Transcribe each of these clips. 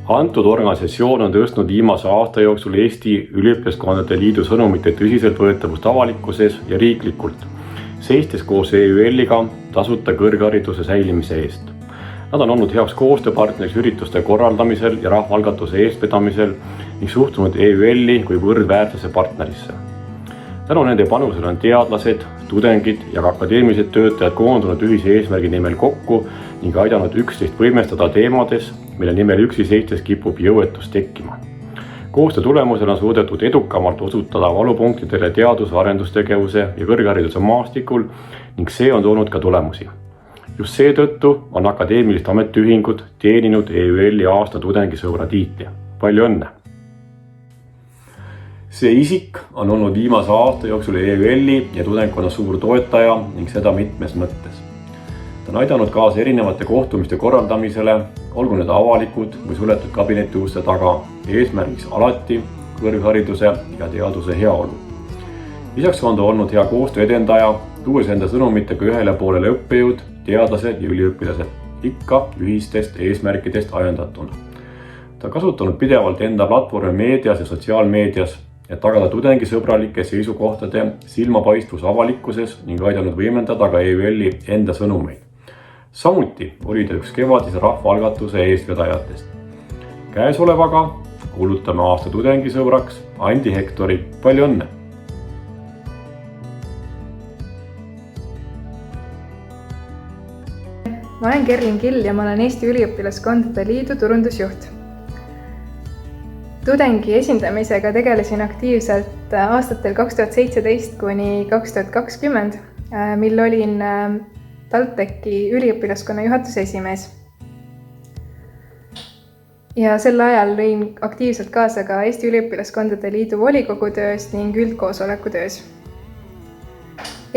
Antud organisatsioon on tõstnud viimase aasta jooksul Eesti Üliõpilaskondade Liidu sõnumite tõsiseltvõetavust avalikkuses ja riiklikult, seistes koos EÜL-iga tasuta kõrghariduse säilimise eest. Nad on olnud heaks koostööpartneriks ürituste korraldamisel ja rahvaalgatuse eestvedamisel ning suhtunud EÜL-i kui võrdväärsesse partnerisse. Tänu nende panusel on teadlased, tudengid ja ka akadeemilised töötajad koondunud ühise eesmärgi nimel kokku ning aidanud üksteist võimestada teemades, mille nimel üksi seistes kipub jõuetus tekkima. Koostöö tulemusel on suudetud edukamalt osutada valupunktidele teadus- ja arendustegevuse ja kõrghariduse maastikul ning see on toonud ka tulemusi. Just seetõttu on akadeemilised ametiühingud teeninud EÜL-i aasta tudengisõbra tiitli. Palju õnne! See isik on olnud viimase aasta jooksul EÜL-i ja tudengkonna suur toetaja ning seda mitmes mõttes. Ta on aidanud kaasa erinevate kohtumiste korraldamisele, olgu need avalikud või suletud kabineti uste taga, eesmärgiks alati kõrghariduse ja teaduse heaolu. Lisaks on ta olnud hea koostöö edendaja, tuues enda sõnumitega ühele poolele õppejõud, teadlased ja üliõpilased, ikka ühistest eesmärkidest ajendatuna. Ta on kasutanud pidevalt enda platvormi meedias ja sotsiaalmeedias, et tagada tudengisõbralike seisukohtade silmapaistvus avalikkuses ning aidanud võimendada ka EÜL-i enda sõnumeid. Samuti oli ta üks kevadise rahvaalgatuse eestvedajatest. Käesolevaga kuulutame aasta tudengisõbraks Andi Hektori. Palju õnne! Ma olen Kerlin Kill ja ma olen Eesti Üliõpilaskondade Liidu turundusjuht. Tudengi esindamisega tegelesin aktiivselt aastatel 2017 kuni 2020, mil olin TalTechi üliõpilaskonna juhatuse esimees. Ja sel ajal lõin aktiivselt kaasa ka Eesti Üliõpilaskondade Liidu volikogu töös ning üldkoosoleku töös.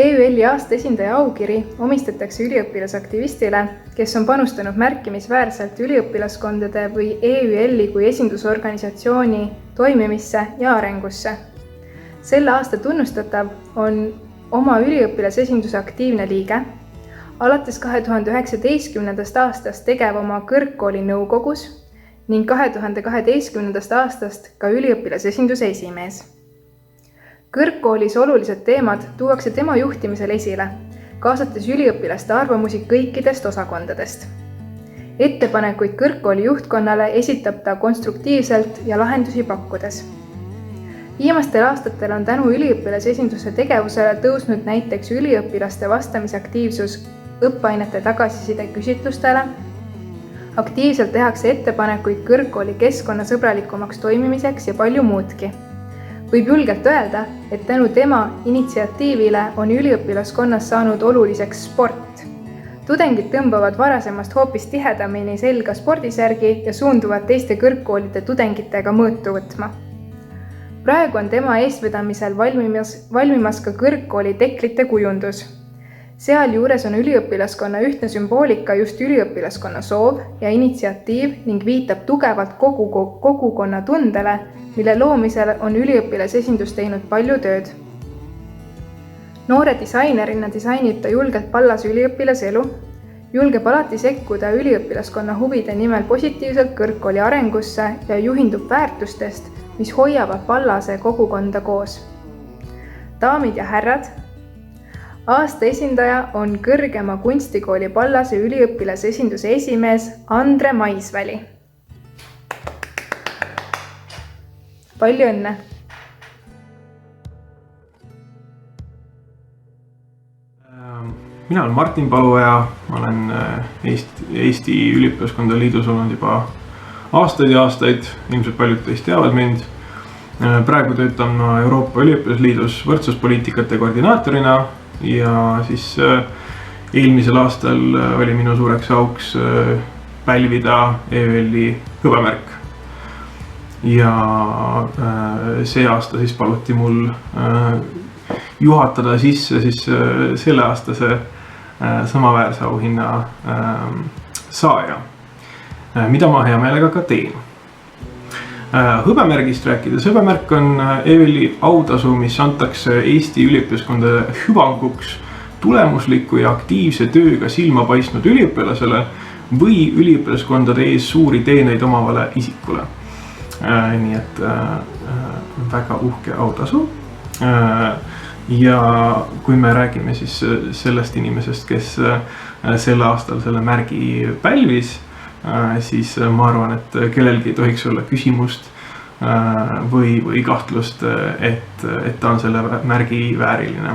EÜL-i aasta esindaja aukiri omistatakse üliõpilasaktivistile, kes on panustanud märkimisväärselt üliõpilaskondade või EÜL-i kui esindusorganisatsiooni toimimisse ja arengusse. Selle aasta tunnustatav on oma üliõpilasesinduse aktiivne liige, alates 2019. aastast tegev oma kõrgkooli nõukogus ning 2012. aastast ka üliõpilasesinduse esimees. Kõrgkoolis olulised teemad tuuakse tema juhtimisel esile, kaasates üliõpilaste arvamusi kõikidest osakondadest. Ettepanekuid kõrgkooli juhtkonnale esitab ta konstruktiivselt ja lahendusi pakkudes. Viimastel aastatel on tänu üliõpilasesinduse tegevusele tõusnud näiteks üliõpilaste vastamisaktiivsus õppeainete tagasiside küsitlustele, aktiivselt tehakse ettepanekuid kõrgkooli keskkonnasõbralikumaks toimimiseks ja palju muudki. Võib julgelt öelda, et tänu tema initsiatiivile on üliõpilaskonnas saanud oluliseks sport. Tudengid tõmbavad varasemast hoopis tihedamini selga spordisärgi ja suunduvad teiste kõrgkoolide tudengitega mõõtu võtma. Praegu on tema eestvedamisel valmimas ka kõrgkooli teklite kujundus. Sealjuures on üliõpilaskonna ühtne sümboolika just üliõpilaskonna soov ja initsiatiiv ning viitab tugevalt kogukonna tundele, mille loomisel on üliõpilasesindus teinud palju tööd. Noore disainerina disainib ta julgelt Pallase üliõpilase elu, julgeb alati sekkuda üliõpilaskonna huvide nimel positiivselt kõrgkooli arengusse ja juhindub väärtustest, mis hoiavad Pallase kogukonda koos. Daamid ja härrad, aasta esindaja on kõrgema kunstikooli Pallase üliõpilasesinduse esimees Andre Maisväli. Palju õnne! Mina olen Martin Paluoja, ma olen Eesti Üliõpilaskondade Liidus olnud juba aastaid ja aastaid, ilmselt paljud teist teavad mind. Praegu töötan ma Euroopa Üliõpilasliidus võrdsuspoliitikate koordinaatorina ja siis eelmisel aastal oli minu suureks auks pälvida EÜL-i hõbemärk. Ja see aasta siis paluti mul juhatada sisse siis selle aastase samaväärse auhinna saaja, mida ma hea meelega ka teen. Hõbemärgist rääkides, hõbemärk on EÜL-i autasu, mis antakse Eesti üliõpilaskondade hüvanguks tulemusliku ja aktiivse tööga silma paistnud üliõpilasele või üliõpilaskondade ees suuri teeneid omavale isikule. Nii et väga uhke autasu. Ja kui me räägime siis sellest inimesest, kes sel aastal selle märgi pälvis, siis ma arvan, et kellelgi ei tohiks olla küsimust või kahtlust, et ta on selle märgi vääriline.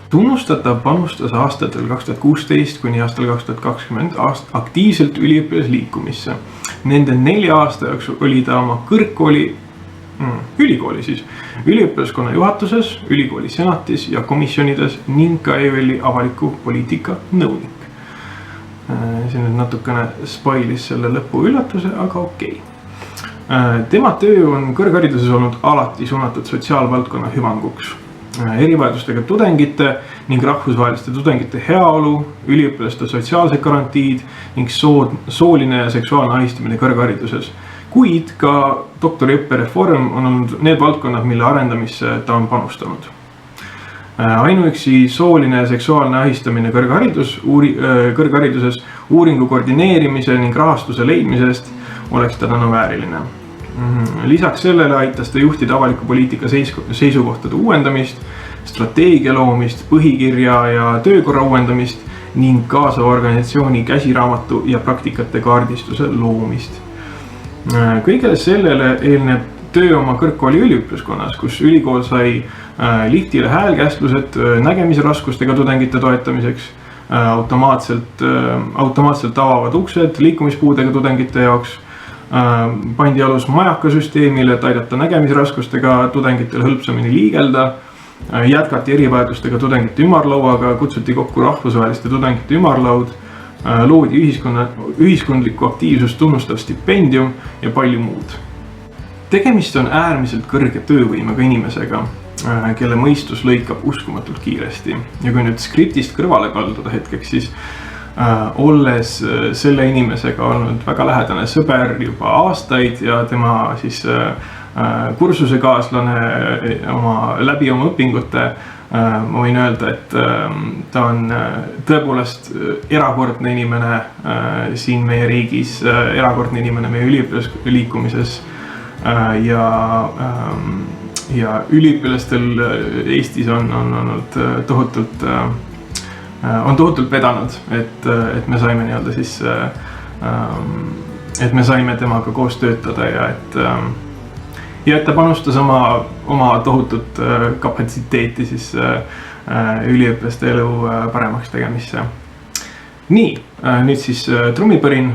Tunnustatav panustas aastatel 2016 kuni aastal 2020 aktiivselt üliõpilasliikumisse. Nende 4 aasta jooksul oli ta oma ülikooli siis, üliõpilaskonna juhatuses, ülikooli senatis ja komisjonides ning ka EÜL-i avaliku poliitika nõunik. See nüüd natukene spoilis selle lõpu üllatuse, aga okei. Tema töö on kõrghariduses olnud alati suunatud sotsiaalvaldkonna hüvanguks. Erivajadustega tudengite ning rahvusvaheliste tudengite heaolu, üliõpilaste sotsiaalsed garantiid ning sooline ja seksuaalne ahistamine kõrghariduses. Kuid ka doktoriõppe reform on olnud need valdkonnad, mille arendamisse ta on panustanud. Ainuüksi sooline ja seksuaalne ahistamine kõrghariduses uuringu koordineerimise ning rahastuse leidmisest oleks ta tänu vääriline. Lisaks sellele aitas ta juhtida avaliku poliitika seisukohtade uuendamist, strateegia loomist, põhikirja ja töökorra uuendamist ning kaasava organisatsiooni käsiraamatu ja praktikate kaardistuse loomist. Kõigele sellele eelneb töö oma kõrgkooli üliõpilaskonnas, kus ülikool sai lihtile häälkästlused nägemisraskustega tudengite toetamiseks, automaatselt avavad uksed liikumispuudega tudengite jaoks, pandi alus majakasüsteemile, et aidata nägemisraskustega tudengitel hõlpsamini liigelda, jätkati erivajadustega tudengite ümarlauaga, kutsuti kokku rahvusvaheliste tudengite ümarlaud, loodi ühiskondlikku aktiivsust tunnustav stipendium ja palju muud. Tegemist on äärmiselt kõrge töövõimega inimesega, kelle mõistus lõikab uskumatult kiiresti. Ja kui nüüd skriptist kõrvale kalduda hetkeks, siis olles selle inimesega olnud väga lähedane sõber juba aastaid ja tema siis kursusekaaslane läbi oma õpingute, ma võin öelda, et ta on tõepoolest erakordne inimene siin meie riigis, erakordne inimene meie üliõpilasliikumises ja üliõpilastel Eestis on olnud tohutult vedanud, et me saime nii-öelda siis, et me saime temaga koos töötada ja et ta panustas oma tohutut kapatsiteeti siis üliõpilaste elu paremaks tegemisse. Nii, nüüd siis trummipõrin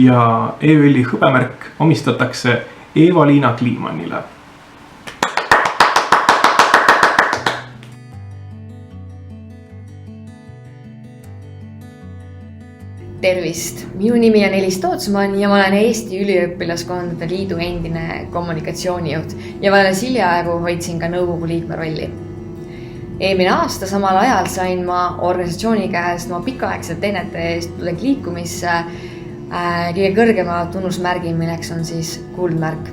ja EÜL-i hõbemärk omistatakse Eva-Liina Kliimannile. Tervist! Minu nimi on Elis Tootsman ja ma olen Eesti Üliõpilaskondade Liidu endine kommunikatsioonijuht ja alles hiljaaegu hoidsin ka nõukogu liikme rolli. Eelmine aasta samal ajal sain ma organisatsiooni käest oma pikaaegselt teenete eest liikumisse kõige kõrgema tunnusmärgi, milleks on siis kuldmärk.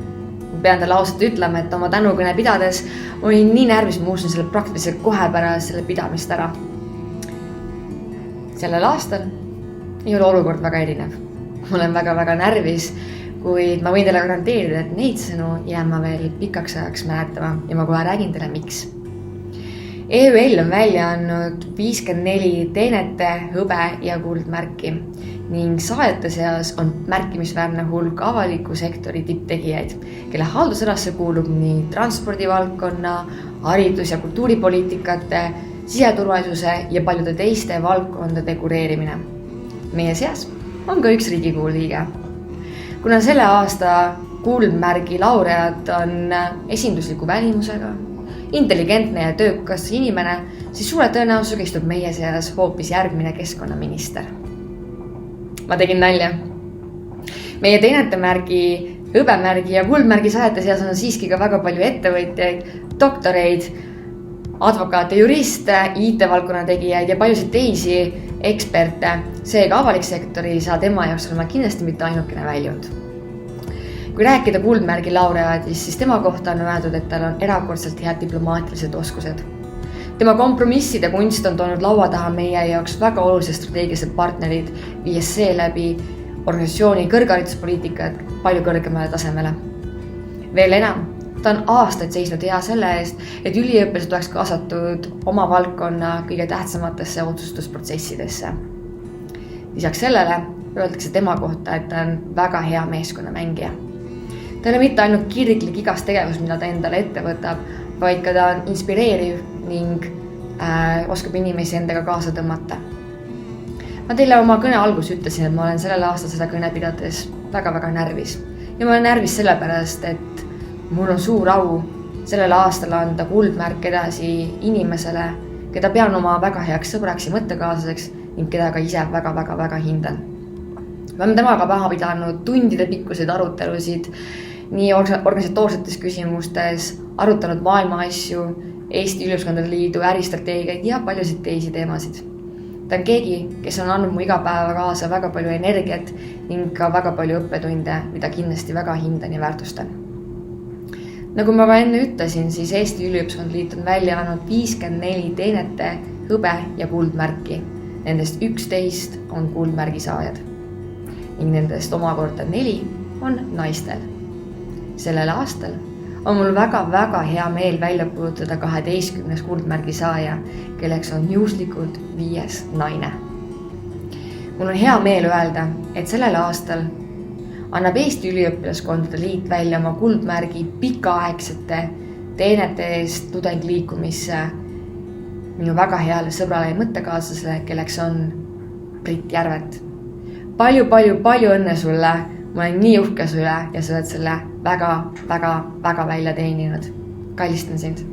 Ma pean teile ausalt ütlema, et oma tänukõne pidades olin nii närvis, ma usun selle praktiliselt kohe pärast selle pidamist ära. Sellel aastal ei ole olukord väga erinev. Ma olen väga närvis, kuid ma võin teile garanteerida, et neid sõnu jään ma veel pikaks ajaks mäletama ja ma kohe räägin teile miks. EÜL on välja andnud 54 teenete, hõbe ja kuldmärki ning saajate seas on märkimisväärne hulk avaliku sektori tipptegijaid, kelle haldusalasse kuulub nii transpordivaldkonna, haridus- ja kultuuripoliitikate, siseturvalisuse ja paljude teiste valdkondade kureerimine. Meie seas on ka üks Riigikogu liige. Kuna selle aasta kuldmärgi laureaat on esindusliku välimusega, intelligentne ja töökas inimene, siis suure tõenäosusega istub meie seas hoopis järgmine keskkonnaminister. Ma tegin nalja. Meie teenete märgi, hõbemärgi ja kuldmärgi saajate seas on siiski ka väga palju ettevõtjaid, doktoreid, advokaate, juriste, IT-valdkonna tegijaid ja paljusid teisi eksperte. Seega avalik sektori saa tema jaoks olema kindlasti mitte ainukene väljund. Kui rääkida kuldmärgi laureaadist, siis tema kohta on öeldud, et tal on erakordselt head diplomaatilised oskused. tema kompromisside kunst on toonud laua taha meie jaoks väga olulised strateegilised partnerid, viies seeläbi organisatsiooni kõrghariduspoliitikat palju kõrgemale tasemele. Veel enam, ta on aastaid seisnud hea selle eest, et üliõpilased oleks kaasatud oma valdkonna kõige tähtsamatesse otsustusprotsessidesse. Lisaks sellele öeldakse tema kohta, et ta on väga hea meeskonnamängija. Ta ei ole mitte ainult kirglik igas tegevus, mida ta endale ette võtab, vaid ka ta on inspireeriv ning oskab inimesi endaga kaasa tõmmata. Ma teile oma kõne algus ütlesin, et ma olen sellel aastal seda kõne pidades väga-väga närvis. Ja ma olen närvis sellepärast, et mul on suur au sellel aastal anda kuldmärk edasi inimesele, keda pean oma väga heaks sõbraks ja mõttekaaslaseks ning keda ka ise väga-väga-väga hindan. Me oleme temaga maha pidanud tundide pikkuseid arutelusid nii organisatoorsetes küsimustes, arutanud maailma asju, Eesti Üliõpilaskondade Liidu äristrateegiaid ja paljusid teisi teemasid. Ta on keegi, kes on andnud mu igapäeva kaasa väga palju energiat ning ka väga palju õppetunde, mida kindlasti väga hindan ja väärtustan. Nagu ma ka enne ütlesin, siis Eesti Üliõpilaskondade Liit on välja andnud 54 teenete hõbe ja kuldmärki. Nendest 11 on kuldmärgi saajad ning nendest omakorda 4 on naistel. Sellel aastal on mul väga-väga hea meel välja kuulutada 12 kuldmärgi saaja, kelleks on juhuslikult 5 naine. Mul on hea meel öelda, et sellel aastal annab Eesti Üliõpilaskondade Liit välja oma kuldmärgi pikaaegsete teenete eest tudengliikumisse minu väga heale sõbrale ja mõttekaaslasele, kelleks on Brit Järvet. Palju õnne sulle, ma olen nii uhke sulle ja sa oled selle väga välja teeninud. Kallistan sind.